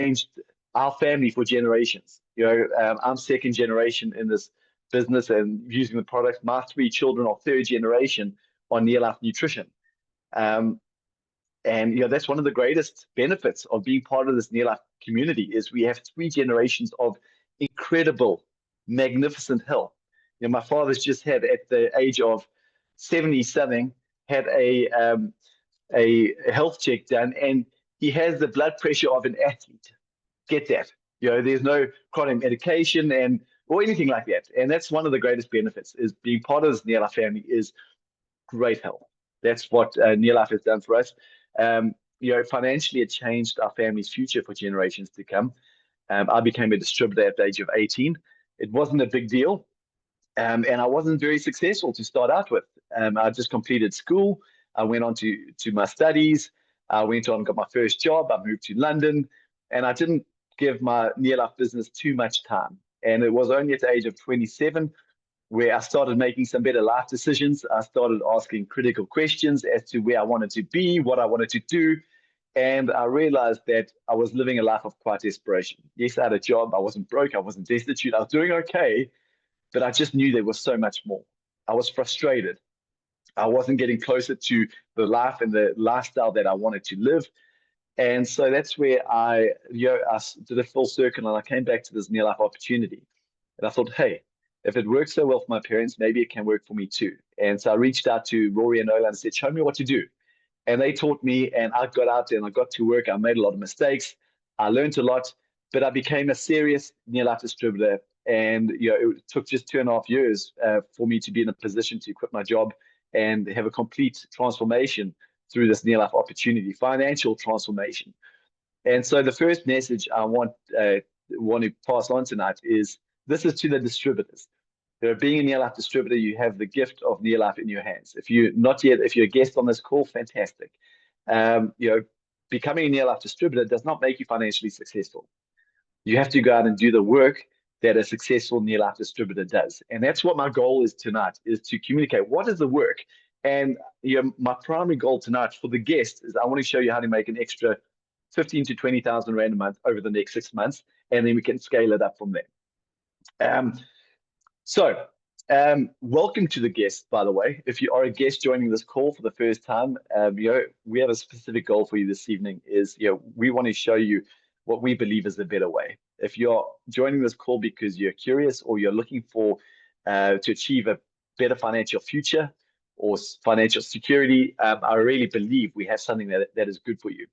changed our family for generations. I'm second generation in this business and using the product. My three children are third generation on Near Life Nutrition. Um, and that's one of the greatest benefits of being part of this Near Life community is we have three generations of incredible, magnificent health. My father's just had at the age of 70 something had a health check done, and he has the blood pressure of an athlete. Get that? There's no chronic medication or anything like that. And that's one of the greatest benefits is being part of this Near Life family is great health. That's what Near Life has done for us. Financially, it changed our family's future for generations to come. I became a distributor at the age of 18. It wasn't a big deal, and I wasn't very successful to start out with. I just completed school. I went on to my studies. I went on, got my first job. I moved to London, and I didn't give my Near Life business too much time. And it was only at the age of 27 where I started making some better life decisions. I started asking critical questions as to where I wanted to be, what I wanted to do. And I realized that I was living a life of quite desperation. Yes, I had a job. I wasn't broke. I wasn't destitute. I was doing okay, but I just knew there was so much more. I was frustrated. I wasn't getting closer to the life and the lifestyle that I wanted to live. And so that's where I did a full circle and I came back to this Near Life opportunity. And I thought, hey, if it works so well for my parents, maybe it can work for me too. And so I reached out to Rory and Ola and said, show me what to do. And they taught me, and I got out there and I got to work. I made a lot of mistakes. I learned a lot, but I became a serious Near Life distributor. And it took just 2.5 years for me to be in a position to quit my job and have a complete transformation through this Near Life opportunity, financial transformation. And so the first message I want to pass on tonight is this is to the distributors. Being a Near Life distributor, you have the gift of Near Life in your hands. If you're not yet, if you're a guest on this call, fantastic. Becoming a Near Life distributor does not make you financially successful. You have to go out and do the work that a successful Near Life distributor does. And that's what my goal is tonight, is to communicate what is the work. And my primary goal tonight for the guests is I want to show you how to make an extra 15 to 20,000 Rand a month over the next 6 months, and then we can scale it up from there. Welcome to the guests, by the way. If you are a guest joining this call for the first time, we have a specific goal for you this evening is, we want to show you what we believe is the better way. If you're joining this call because you're curious or you're looking for to achieve a better financial future or financial security, I really believe we have something that is good for you.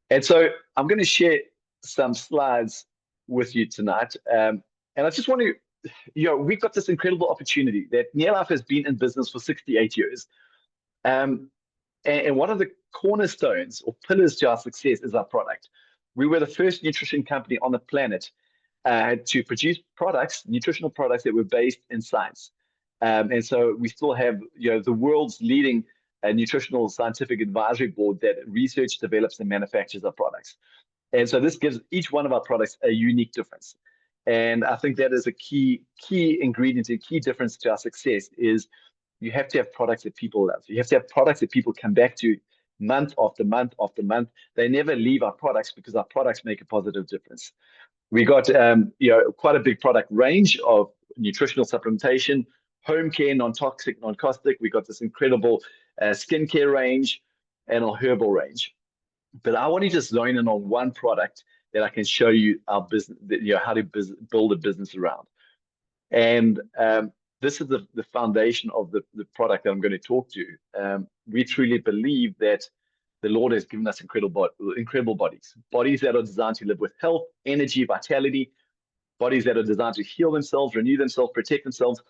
And so I'm going to share some slides with you tonight. And I just want to, we've got this incredible opportunity that Near Life has been in business for 68 years. And one of the cornerstones or pillars to our success is our product. We were the first nutrition company on the planet to produce products, nutritional products that were based in science. And so we still have, the world's leading nutritional scientific advisory board that research, develops, and manufactures our products. And so this gives each one of our products a unique difference. And I think that is a key ingredient, a key difference to our success is you have to have products that people love. You have to have products that people come back to month after month after month. They never leave our products because our products make a positive difference. We got quite a big product range of nutritional supplementation, home care, non-toxic, non-caustic. We got this incredible skincare range and a herbal range. But I want to just zone in on one product that I can show you our business, how to build a business around. And this is the foundation of the product that I'm going to talk to. We truly believe that the Lord has given us incredible bodies that are designed to live with health, energy, vitality, bodies that are designed to heal themselves, renew themselves, protect themselves,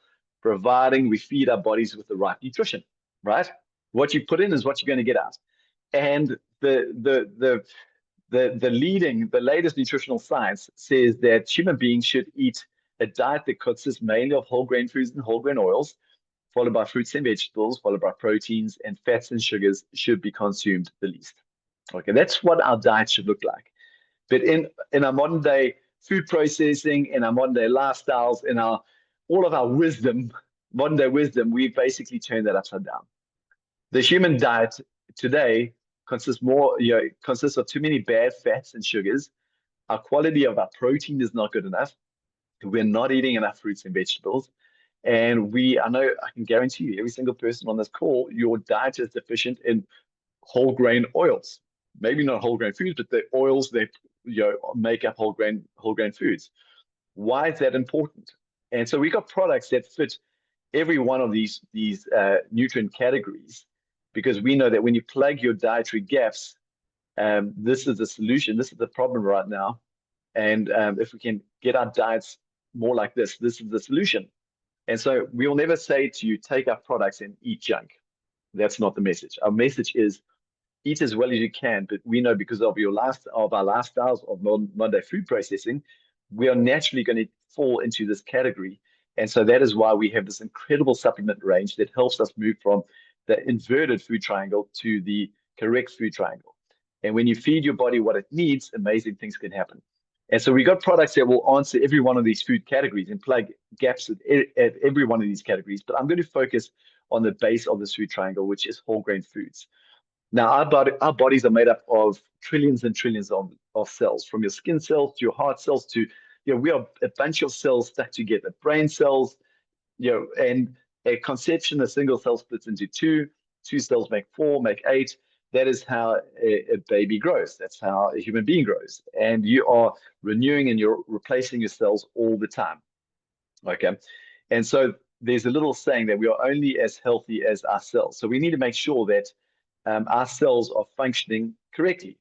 providing we feed our bodies with the right nutrition, right? What you put in is what you're going to get out. And the latest nutritional science says that human beings should eat a diet that consists mainly of whole grain foods and whole grain oils, followed by fruits and vegetables, followed by proteins, and fats and sugars should be consumed the least. Okay, that's what our diet should look like. But in our modern day food processing, in our modern day lifestyles, in all of our wisdom, modern day wisdom, we basically turned that upside down. The human diet today consists of too many bad fats and sugars, Our quality of our protein is not good enough. We're not eating enough fruits and vegetables. And I know, I can guarantee you, every single person on this call, your diet is deficient in whole grain oils. Maybe not whole grain foods, but the oils that make up whole grain foods. Why is that important? And so we got products that fit every one of these nutrient categories, because we know that when you plug your dietary gaps, this is the solution. This is the problem right now. And if we can get our diets more like this is the solution. And so we will never say to you, take our products and eat junk. That's not the message. Our message is eat as well as you can, but we know because of our lifestyles of Monday food processing, we are naturally going to fall into this category. And so that is why we have this incredible supplement range that helps us move from the inverted food triangle to the correct food triangle. And when you feed your body what it needs, amazing things can happen. And so we got products that will answer every one of these food categories and plug gaps at every one of these categories. But I'm going to focus on the base of this food triangle, which is whole grain foods. Now, our bodies are made up of trillions and trillions of cells, from your skin cells to your heart cells to, we are a bunch of cells stuck together, brain cells, and a conception, a single cell splits into two cells make four, make eight. That is how a baby grows. That's how a human being grows. And you are renewing and you're replacing your cells all the time. Okay. And so there's a little saying that we are only as healthy as our cells. So we need to make sure that our cells are functioning correctly.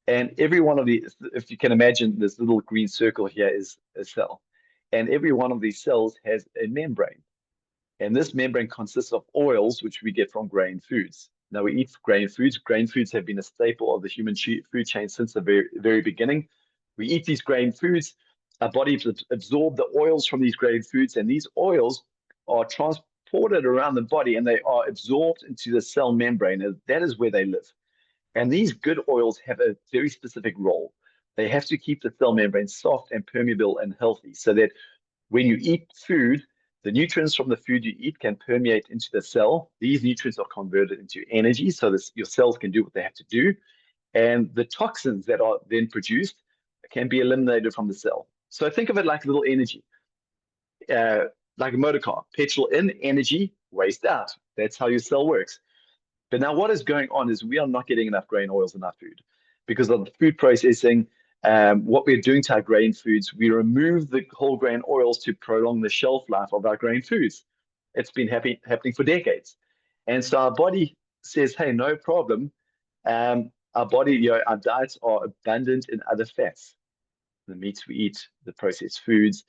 And every one of these, if you can imagine, this little green circle here is a cell. And every one of these cells has a membrane. And this membrane consists of oils, which we get from grain foods. Now, we eat grain foods. Grain foods have been a staple of the human food chain since the very beginning. We eat these grain foods. Our bodies absorb the oils from these grain foods, and these oils are transported around the body and they are absorbed into the cell membrane. And that is where they live. And these good oils have a very specific role. They have to keep the cell membrane soft and permeable and healthy so that when you eat food, the nutrients from the food you eat can permeate into the cell. These nutrients are converted into energy so that your cells can do what they have to do. And the toxins that are then produced can be eliminated from the cell. So think of it like little energy, like a motor car. Petrol in, energy, waste out. That's how your cell works. But now what is going on is we are not getting enough grain oils in our food because of the food processing. What we're doing to our grain foods, we remove the whole grain oils to prolong the shelf life of our grain foods. It's been happening for decades. And so our body says, hey, no problem. Our body, our diets are abundant in other fats, the meats we eat, the processed foods.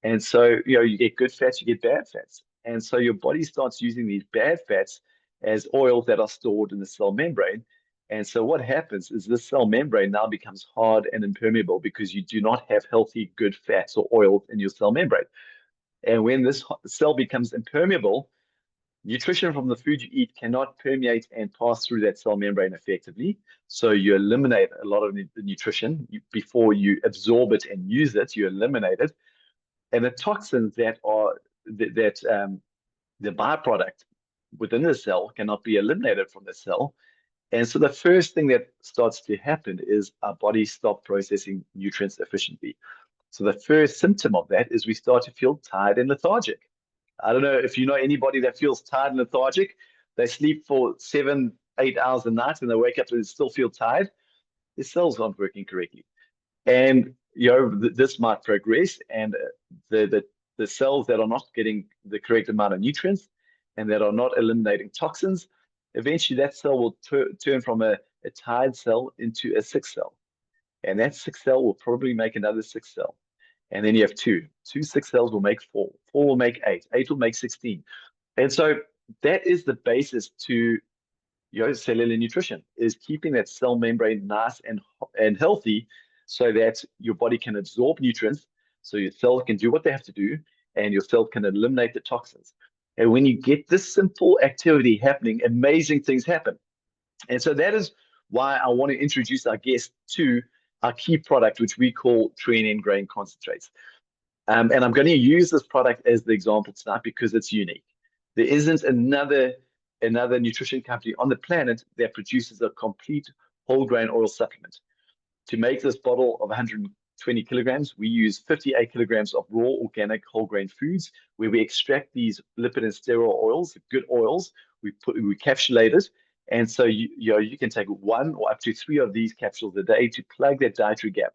And so, you get good fats, you get bad fats. And so your body starts using these bad fats as oils that are stored in the cell membrane. And so what happens is this cell membrane now becomes hard and impermeable because you do not have healthy, good fats or oils in your cell membrane. And when this cell becomes impermeable, nutrition from the food you eat cannot permeate and pass through that cell membrane effectively. So you eliminate a lot of the nutrition before you absorb it and use it. You eliminate it, and the toxins that are the byproduct within the cell cannot be eliminated from the cell. And so the first thing that starts to happen is our bodies stop processing nutrients efficiently. So the first symptom of that is we start to feel tired and lethargic. I don't know if you know anybody that feels tired and lethargic. They sleep for 7, 8 hours a night and they wake up and still feel tired. Their cells aren't working correctly. And this might progress, and the cells that are not getting the correct amount of nutrients and that are not eliminating toxins, eventually that cell will turn from a tired cell into a sick cell. And that sick cell will probably make another sick cell. And then you have two. Two sick cells will make four. Four will make eight. Eight will make 16. And so that is the basis to cellular nutrition, is keeping that cell membrane nice and healthy so that your body can absorb nutrients, so your cells can do what they have to do, and your cell can eliminate the toxins. And when you get this simple activity happening, amazing things happen. And so that is why I want to introduce our guest to our key product, which we call Training Grain Concentrates. And I'm going to use this product as the example tonight because it's unique. There isn't another nutrition company on the planet that produces a complete whole grain oil supplement. To make this bottle of 120 kilograms, we use 58 kilograms of raw organic whole grain foods, where we extract these lipid and steroid oils, good oils. We capsulate it, and so you can take one or up to 3 of these capsules a day to plug that dietary gap.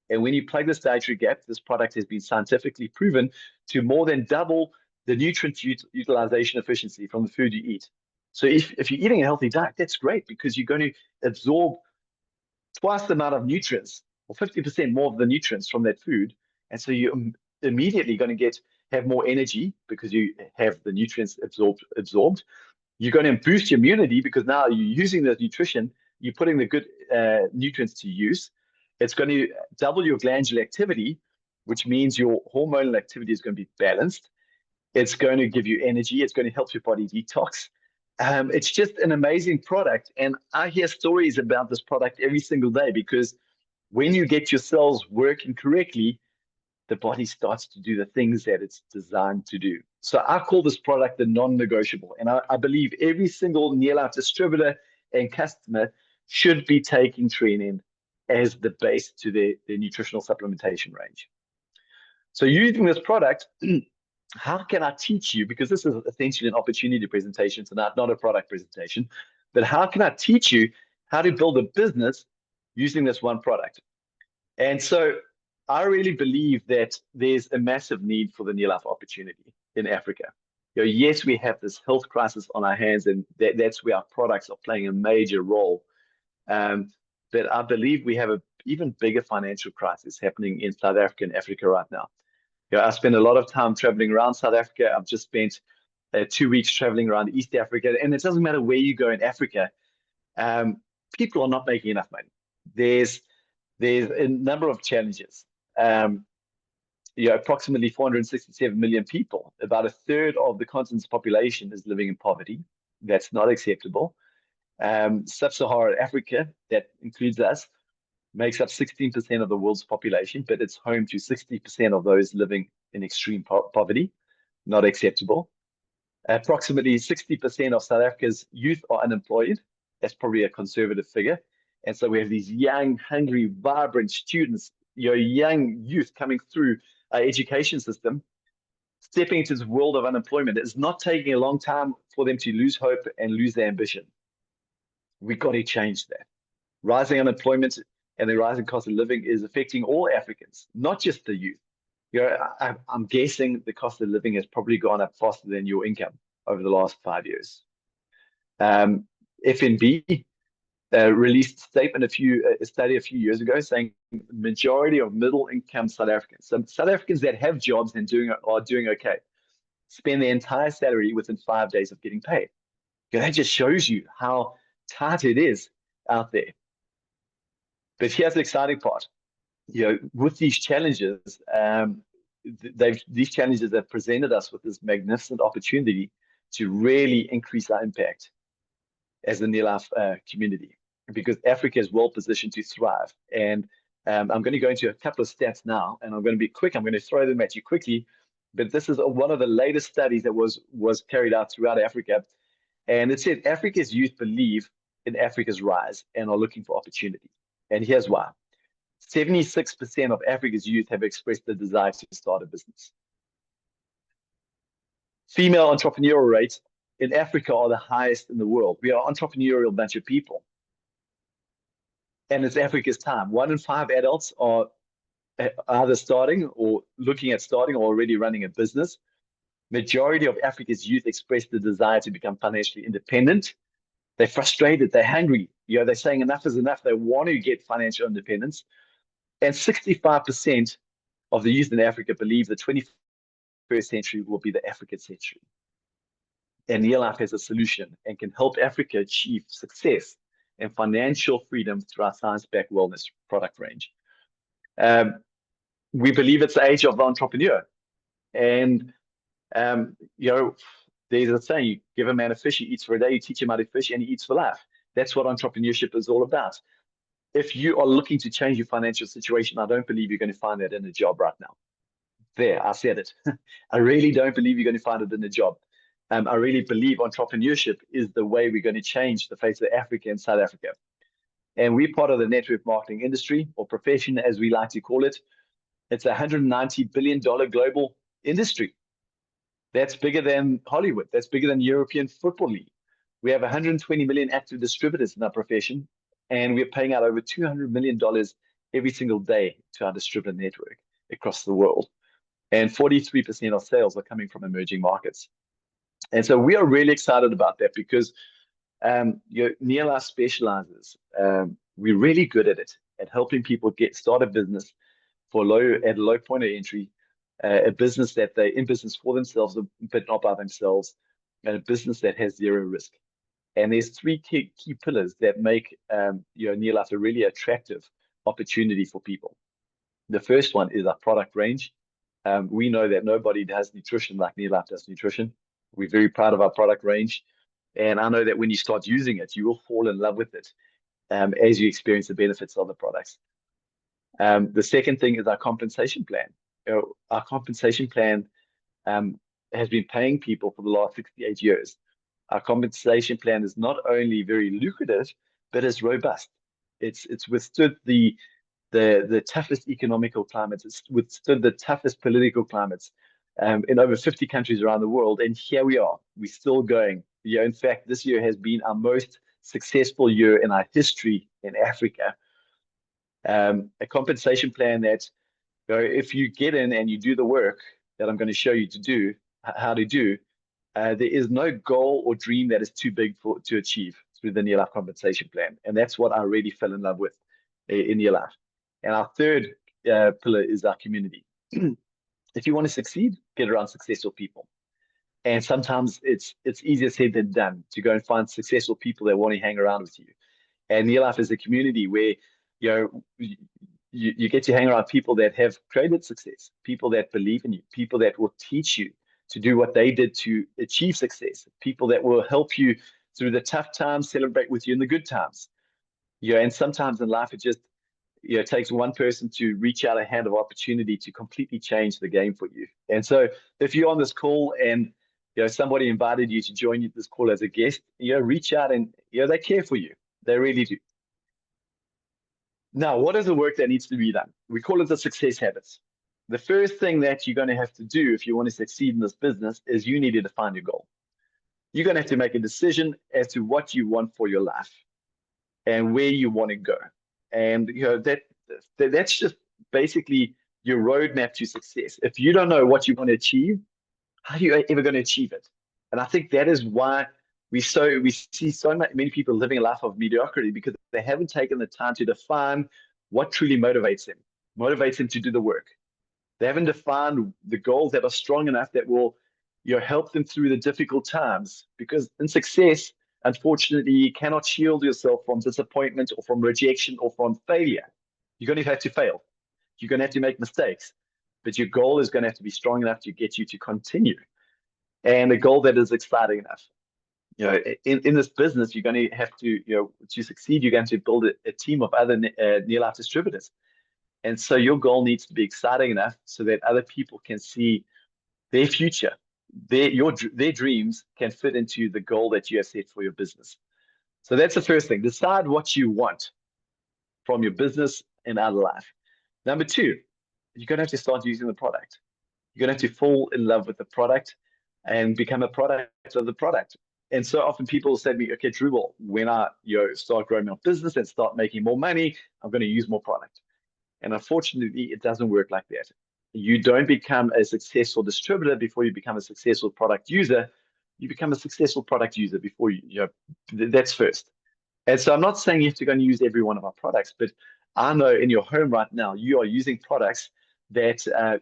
And when you plug this dietary gap, this product has been scientifically proven to more than double the nutrient utilization efficiency from the food you eat. So if you're eating a healthy diet, that's great because you're going to absorb twice the amount of nutrients or 50% more of the nutrients from that food. And so you're immediately going to have more energy because you have the nutrients absorbed. You're going to boost your immunity because now you're using the nutrition, you're putting the good nutrients to use. It's going to double your glandular activity, which means your hormonal activity is going to be balanced. It's going to give you energy. It's going to help your body detox. It's just an amazing product. And I hear stories about this product every single day because when you get your cells working correctly, the body starts to do the things that it's designed to do. So I call this product the non-negotiable. And I believe every single Nearlife distributor and customer should be taking Training as the base to their nutritional supplementation range. So using this product, how can I teach you? Because this is essentially an opportunity presentation tonight, not a product presentation. But how can I teach you how to build a business using this one product? And so I really believe that there's a massive need for the Nearlife opportunity in Africa. Yes, we have this health crisis on our hands, and that's where our products are playing a major role. But I believe we have an even bigger financial crisis happening in South Africa and Africa right now. I spend a lot of time traveling around South Africa. I've just spent 2 weeks traveling around East Africa, and it doesn't matter where you go in Africa. People are not making enough money. There's a number of challenges. Approximately 467 million people, about a third of the continent's population is living in poverty. That's not acceptable. Sub-Saharan Africa, that includes us, makes up 16% of the world's population, but it's home to 60% of those living in extreme poverty. Not acceptable. Approximately 60% of South Africa's youth are unemployed. That's probably a conservative figure. And so we have these young, hungry, vibrant students, young youth coming through our education system, stepping into this world of unemployment. It's not taking a long time for them to lose hope and lose their ambition. We've got to change that. Rising unemployment and the rising cost of living is affecting all Africans, not just the youth. I'm guessing the cost of living has probably gone up faster than your income over the last 5 years. FNB released a statement, a study a few years ago saying the majority of middle-income South Africans, so South Africans that have jobs and are doing okay, spend their entire salary within 5 days of getting paid. That just shows you how tight it is out there. But here's the exciting part. With these challenges, these challenges have presented us with this magnificent opportunity to really increase our impact as the Nearlife community, because Africa is well positioned to thrive. And I'm going to go into a couple of stats now, and I'm going to be quick. I'm going to throw them at you quickly. But this is one of the latest studies that was carried out throughout Africa. And it said Africa's youth believe in Africa's rise and are looking for opportunity. And here's why. 76% of Africa's youth have expressed the desire to start a business. Female entrepreneurial rates in Africa are the highest in the world. We are an entrepreneurial bunch of people. And it's Africa's time. 1 in 5 adults are either starting or looking at starting or already running a business. Majority of Africa's youth express the desire to become financially independent. They're frustrated. They're hungry. They're saying enough is enough. They want to get financial independence. And 65% of the youth in Africa believe the 21st century will be the African century. And Nearlife has a solution and can help Africa achieve success and financial freedom through our science-backed wellness product range. We believe it's the age of the entrepreneur. And, there's a saying, you give a man a fish, he eats for a day, you teach him how to fish, and he eats for life. That's what entrepreneurship is all about. If you are looking to change your financial situation, I don't believe you're going to find that in a job right now. There, I said it. I really don't believe you're going to find it in a job. I really believe entrepreneurship is the way we're going to change the face of Africa and South Africa. And we're part of the network marketing industry, or profession, as we like to call it. It's a $190 billion global industry. That's bigger than Hollywood. That's bigger than European Football League. We have 120 million active distributors in our profession, and we're paying out over $200 million every single day to our distributor network across the world. And 43% of sales are coming from emerging markets. And so we are really excited about that because Nearlife specializes. We're really good at it, at helping people start a business at a low point of entry, a business that they're in business for themselves, but not by themselves, and a business that has zero risk. And there's three key pillars that make Nearlife a really attractive opportunity for people. The first one is our product range. We know that nobody does nutrition like Nearlife does nutrition. We're very proud of our product range. And I know that when you start using it, you will fall in love with it as you experience the benefits of the products. The second thing is our compensation plan. Our compensation plan has been paying people for the last 68 years. Our compensation plan is not only very lucrative, but it's robust. It's withstood the toughest economical climates. It's withstood the toughest political climates in over 50 countries around the world. And here we are. We're still going. In fact, this year has been our most successful year in our history in Africa. A compensation plan that, if you get in and you do the work that I'm going to show you how to do, there is no goal or dream that is too big to achieve through the Nearlife compensation plan. And that's what I really fell in love with in Nearlife. And our third pillar is our community. If you want to succeed, get around successful people. And sometimes it's easier said than done to go and find successful people that want to hang around with you. And Nearlife is a community where you get to hang around people that have created success, people that believe in you, people that will teach you to do what they did to achieve success, people that will help you through the tough times, celebrate with you in the good times. And sometimes in life, it takes one person to reach out a hand of opportunity to completely change the game for you. And so if you're on this call and somebody invited you to join this call as a guest, reach out and they care for you. They really do. Now, what is the work that needs to be done? We call it the success habits. The first thing that you're going to have to do if you want to succeed in this business is you need to define your goal. You're going to have to make a decision as to what you want for your life and where you want to go. And that's just basically your roadmap to success. If you don't know what you want to achieve, how are you ever going to achieve it? And I think that is why we see so many people living a life of mediocrity, because they haven't taken the time to define what truly motivates them to do the work. They haven't defined the goals that are strong enough that will help them through the difficult times. Because in success, unfortunately, you cannot shield yourself from disappointment or from rejection or from failure. You're going to have to fail. You're going to have to make mistakes. But your goal is going to have to be strong enough to get you to continue. And a goal that is exciting enough. In this business, you're going to have to succeed, you're going to build a team of other Nearlife distributors. And so your goal needs to be exciting enough so that other people can see their future, their dreams can fit into the goal that you have set for your business. So that's the first thing. Decide what you want from your business and out of life. Number two, you're going to have to start using the product. You're going to have to fall in love with the product and become a product of the product. And so often people say to me, okay, Drew, when I start growing my business and start making more money, I'm going to use more product. And unfortunately, it doesn't work like that. You don't become a successful distributor before you become a successful product user. You become a successful product user before that's first. And so I'm not saying you have to go and use every one of our products, but I know in your home right now, you are using products that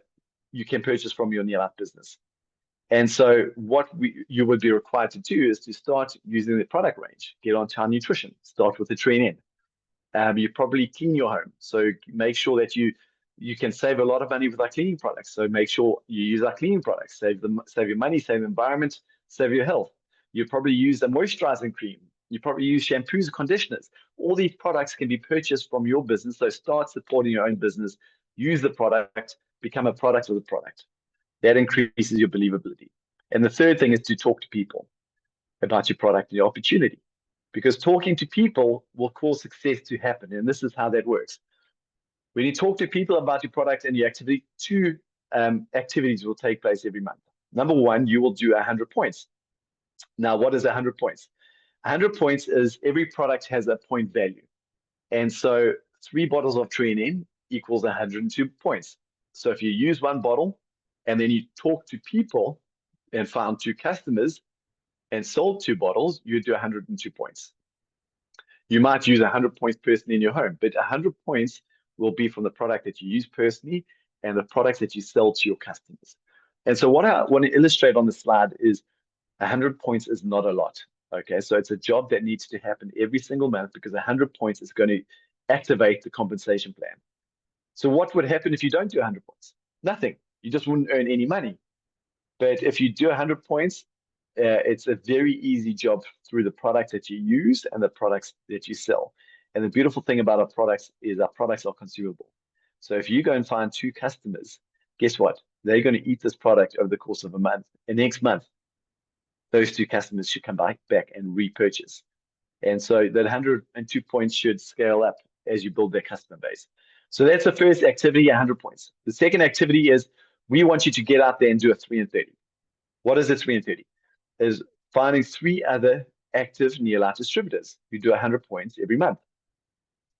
you can purchase from your Nearlife business. And so what you would be required to do is to start using the product range, get onto our nutrition, start with the train in. You probably clean your home. So make sure that you can save a lot of money with our cleaning products. So make sure you use our cleaning products, save your money, save the environment, save your health. You probably use a moisturizing cream. You probably use shampoos and conditioners. All these products can be purchased from your business. So start supporting your own business, use the product, become a product of the product. That increases your believability. And the third thing is to talk to people about your product and your opportunity. because talking to people will cause success to happen. And this is how that works. When you talk to people about your product and your activity, two activities will take place every month. Number one, you will do 100 points. Now, what is 100 points? 100 points is every product has a point value. And so 3 bottles of training equals 102 points. So if you use 1 bottle and then you talk to people and found 2 customers and sold 2 bottles, you do 102 points. You might use 100 points personally in your home, but 100 points will be from the product that you use personally and the products that you sell to your customers. And so what I want to illustrate on the slide is 100 points is not a lot. Okay, so it's a job that needs to happen every single month because 100 points is going to activate the compensation plan. So what would happen if you don't do 100 points? Nothing. You just wouldn't earn any money. But if you do 100 points, it's a very easy job through the products that you use and the products that you sell. And the beautiful thing about our products is our products are consumable. So if you go and find 2 customers, guess what? They're going to eat this product over the course of a month. And next month, those 2 customers should come back and repurchase. And so that 102 points should scale up as you build their customer base. So that's the first activity, 100 points. The second activity is we want you to get out there and do a 3 and 30. What is a 3 and 30? Is finding 3 other active near-life distributors who do 100 points every month.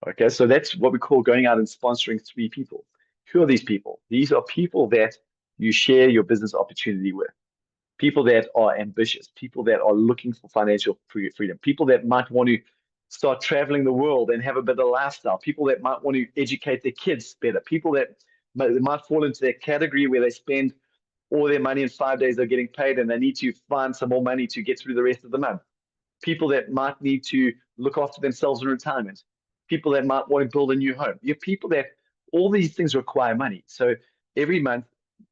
Okay, so that's what we call going out and sponsoring 3 people. Who are these people? These are people that you share your business opportunity with. People that are ambitious, people that are looking for financial freedom, people that might want to start traveling the world and have a better lifestyle, people that might want to educate their kids better, people that might fall into that category where they spend all their money in 5 days they're getting paid and they need to find some more money to get through the rest of the month. People that might need to look after themselves in retirement. People that might want to build a new home. You have people that all these things require money. So every month,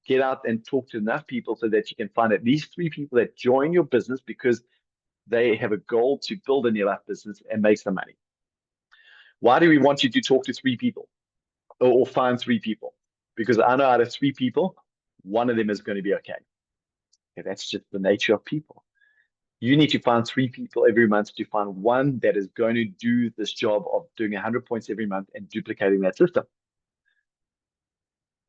get out and talk to enough people so that you can find at least 3 people that join your business because they have a goal to build a near-life business and make some money. Why do we want you to talk to 3 people or find 3 people? Because I know out of 3 people, 1 of them is going to be okay. That's just the nature of people. You need to find 3 people every month to find 1 that is going to do this job of doing 100 points every month and duplicating that system.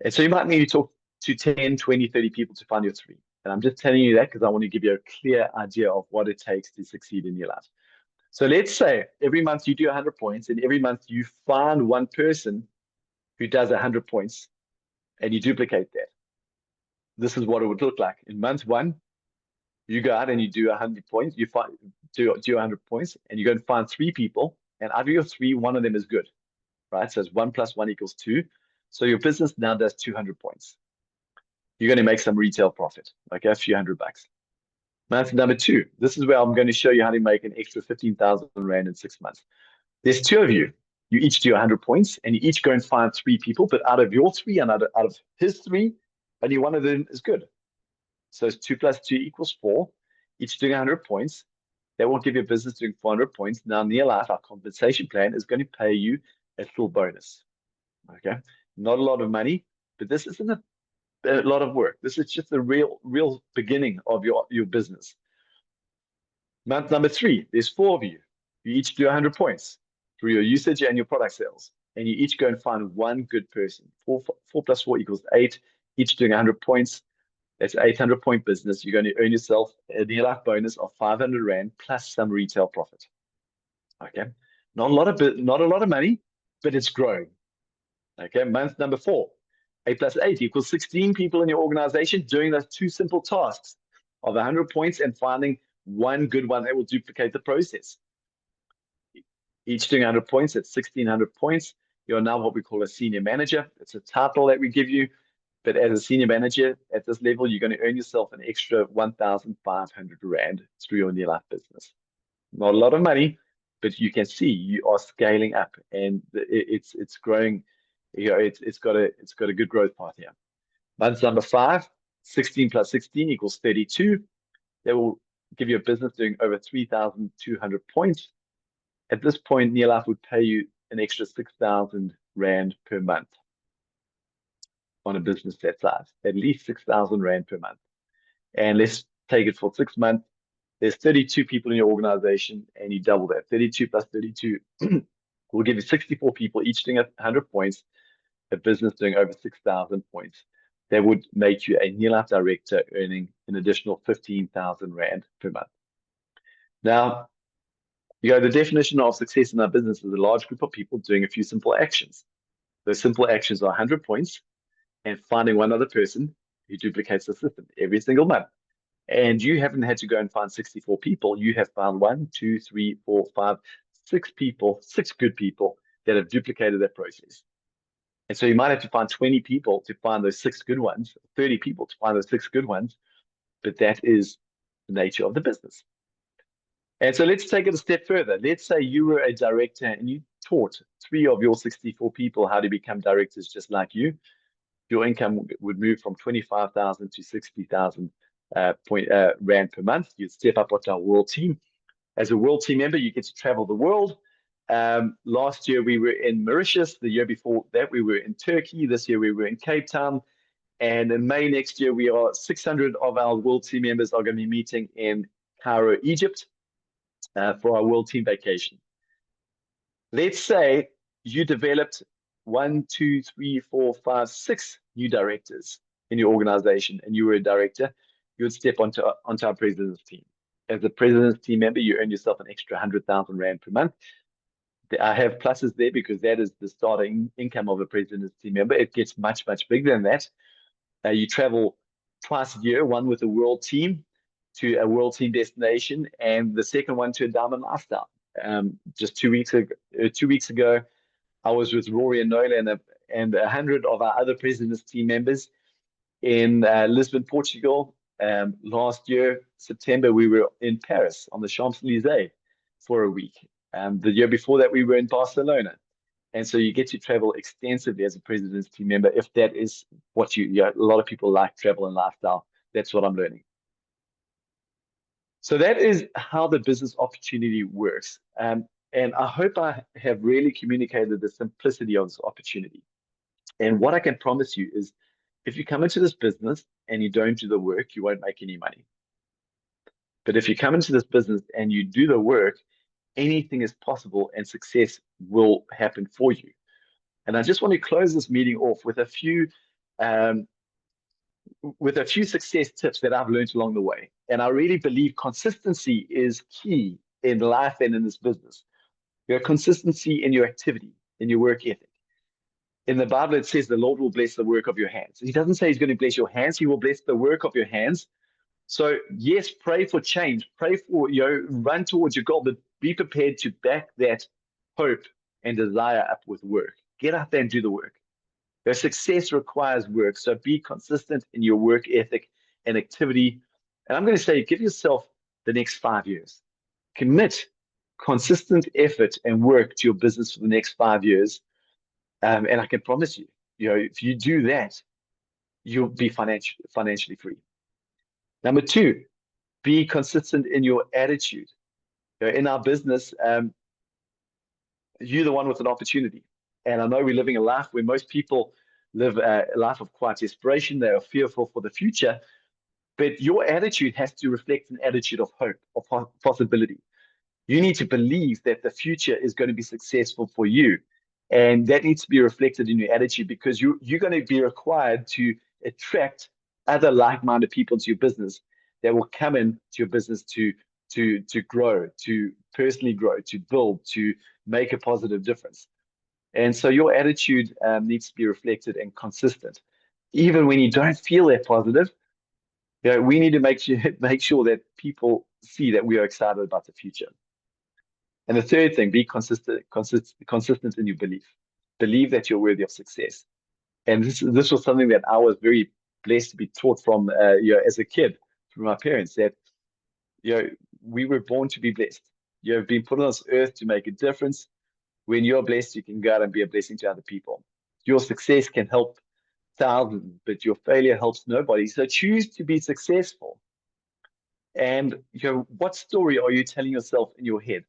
And so you might need to talk to 10, 20, 30 people to find your 3. And I'm just telling you that because I want to give you a clear idea of what it takes to succeed in your life. So let's say every month you do 100 points and every month you find 1 person who does 100 points and you duplicate that. This is what it would look like. In month 1, you go out and you do 100 points, you do 100 points and you go and find 3 people. And out of your 3, 1 of them is good, right? So it's 1 + 1 = 2. So your business now does 200 points. You're going to make some retail profit, okay, a few $100. Month number 2, this is where I'm going to show you how to make an extra 15,000 Rand in 6 months. There's 2 of you. You each do 100 points and you each go and find 3 people, but out of your 3 and out of his 3, only 1 of them is good. So it's 2 + 2 = 4, each doing 100 points. That will give your business doing 400 points. Now, near life, our compensation plan is going to pay you a full bonus. Okay, not a lot of money, but this isn't a lot of work. This is just the real beginning of your business. Month number 3, there's 4 of you. You each do 100 points through your usage and your product sales. And you each go and find 1 good person. 4 + 4 = 8, each doing 100 points. That's 800 point business. You're going to earn yourself a near life bonus of 500 Rand plus some retail profit. Okay, not a lot of money, but it's growing. Okay, month number 4, 8 + 8 = 16 people in your organization doing those 2 simple tasks of 100 points and finding 1 good one that will duplicate the process. Each doing 100 points, that's 1,600 points. You're now what we call a senior manager. It's a title that we give you. But as a senior manager at this level, you're going to earn yourself an extra 1,500 Rand through your near life business. Not a lot of money, but you can see you are scaling up and it's growing. You know, it's got a good growth path here. Month number 5, 16 + 16 = 32. That will give you a business doing over 3,200 points. At this point, near life would pay you an extra 6,000 Rand per month on a business that size, at least 6,000 Rand per month. And let's take it for 6 months. There's 32 people in your organization, and you double that. 32 plus 32 will give you 64 people, each doing 100 points, a business doing over 6,000 points. That would make you a near life director earning an additional 15,000 Rand per month. Now, the definition of success in our business is a large group of people doing a few simple actions. Those simple actions are 100 points and finding one other person who duplicates the system every single month. And you haven't had to go and find 64 people. You have found 1, 2, 3, 4, 5, 6 people, 6 good people that have duplicated that process. And so you might have to find 20 people to find those 6 good ones, 30 people to find those 6 good ones, but that is the nature of the business. And so let's take it a step further. Let's say you were a director and you taught 3 of your 64 people how to become directors just like you. Your income would move from 25,000 to 60,000 Rand per month. You'd step up onto our world team. As a world team member, you get to travel the world. Last year, we were in Mauritius. The year before that, we were in Turkey. This year, we were in Cape Town. And in May next year, 600 of our world team members are going to be meeting in Cairo, Egypt, for our world team vacation. Let's say you developed 1, 2, 3, 4, 5, 6 new directors in your organization, and you were a director. You would step onto our president's team. As a president's team member, you earn yourself an extra 100,000 Rand per month. I have pluses there because that is the starting income of a president's team member. It gets much, much bigger than that. You travel twice a year, one with a world team to a world team destination, and the second one to a diamond lifestyle. Just 2 weeks ago, I was with Rory and Nola and 100 of our other president's team members in Lisbon, Portugal. Last year, September, we were in Paris on the Champs-Élysées for a week. The year before that, we were in Barcelona. And so you get to travel extensively as a president's team member if that is what a lot of people like travel and lifestyle. That's what I'm learning. So that is how the business opportunity works. And I hope I have really communicated the simplicity of this opportunity. And what I can promise you is if you come into this business and you don't do the work, you won't make any money. But if you come into this business and you do the work, anything is possible and success will happen for you. And I just want to close this meeting off with a few success tips that I've learned along the way. And I really believe consistency is key in life and in this business. Your consistency in your activity, in your work ethic. In the Bible, it says the Lord will bless the work of your hands. He doesn't say he's going to bless your hands. He will bless the work of your hands. So yes, pray for change. Pray for, run towards your goal, but be prepared to back that hope and desire up with work. Get out there and do the work. Your success requires work. So be consistent in your work ethic and activity. And I'm going to say, give yourself the next 5 years. Commit consistent effort and work to your business for the next 5 years. And I can promise you, if you do that, you'll be financially free. Number 2, be consistent in your attitude. In our business, you're the one with an opportunity. And I know we're living a life where most people live a life of quiet desperation. They are fearful for the future. But your attitude has to reflect an attitude of hope, of possibility. You need to believe that the future is going to be successful for you. And that needs to be reflected in your attitude because you're going to be required to attract other like-minded people to your business that will come into your business to grow, to personally grow, to build, to make a positive difference. And so your attitude needs to be reflected and consistent. Even when you don't feel that positive, we need to make sure that people see that we are excited about the future. And the third thing, be consistent in your belief. Believe that you're worthy of success. And this was something that I was very blessed to be taught from, as a kid, from my parents, that, we were born to be blessed. You have been put on this earth to make a difference. When you're blessed, you can go out and be a blessing to other people. Your success can help thousands, but your failure helps nobody. So choose to be successful. And, what story are you telling yourself in your head?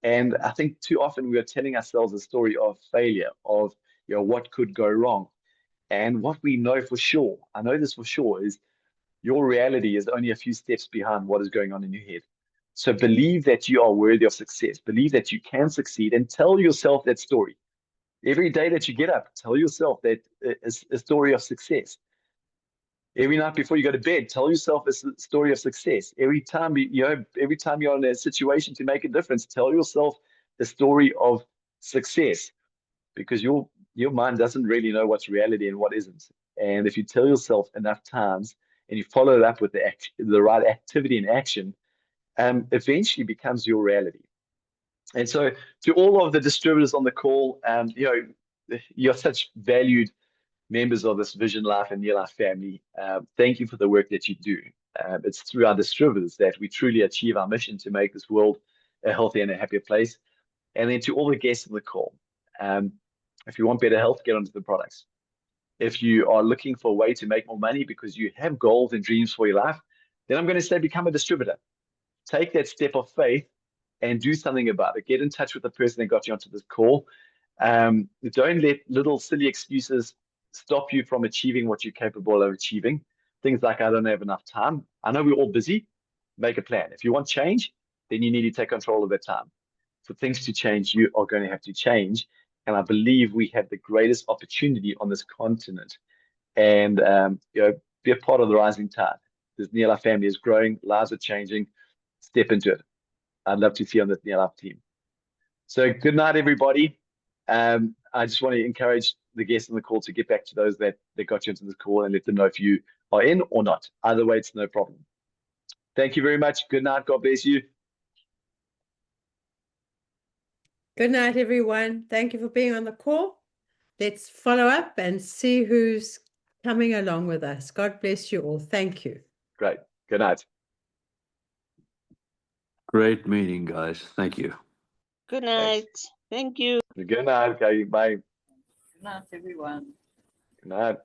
And I think too often we are telling ourselves a story of failure, of what could go wrong. And what we know for sure, I know this for sure, is Your reality is only a few steps behind what is going on in your head. So believe that you are worthy of success. Believe that you can succeed, and tell yourself that story. Every day that you get up, tell yourself that it's a story of success. Every night before you go to bed, tell yourself it's a story of success. Every time every time you're in a situation to make a difference, tell yourself the story of success, because your mind doesn't really know what's reality and what isn't. And if you tell yourself enough times and you follow it up with the right activity and action, eventually becomes your reality. And so, to all of the distributors on the call, you're such valued members of this Vision Life and Near Life family. Thank you for the work that you do. It's through our distributors that we truly achieve our mission to make this world a healthier and a happier place. And then to all the guests on the call, if you want better health, get onto the products. If you are looking for a way to make more money because you have goals and dreams for your life, then I'm going to say become a distributor. Take that step of faith and do something about it. Get in touch with the person that got you onto this call. Don't let little silly excuses stop you from achieving what you're capable of achieving. Things like, I don't have enough time. I know we're all busy. Make a plan. If you want change, then you need to take control of that time. For things to change, you are going to have to change. And I believe we have the greatest opportunity on this continent. And be a part of the rising tide. This Near Life family is growing, lives are changing. Step into it. I'd love to see you on the Near Life team. So good night, everybody. I just want to encourage the guests on the call to get back to those that got you into this call and let them know if you are in or not. Either way, it's no problem. Thank you very much. Good night. God bless you. Good night, everyone. Thank you for being on the call. Let's follow up and see who's coming along with us. God bless you all. Thank you. Great. Good night. Great meeting, guys. Thank you. Good night. Thank you. Good night. Okay, bye. Good night, everyone. Good night.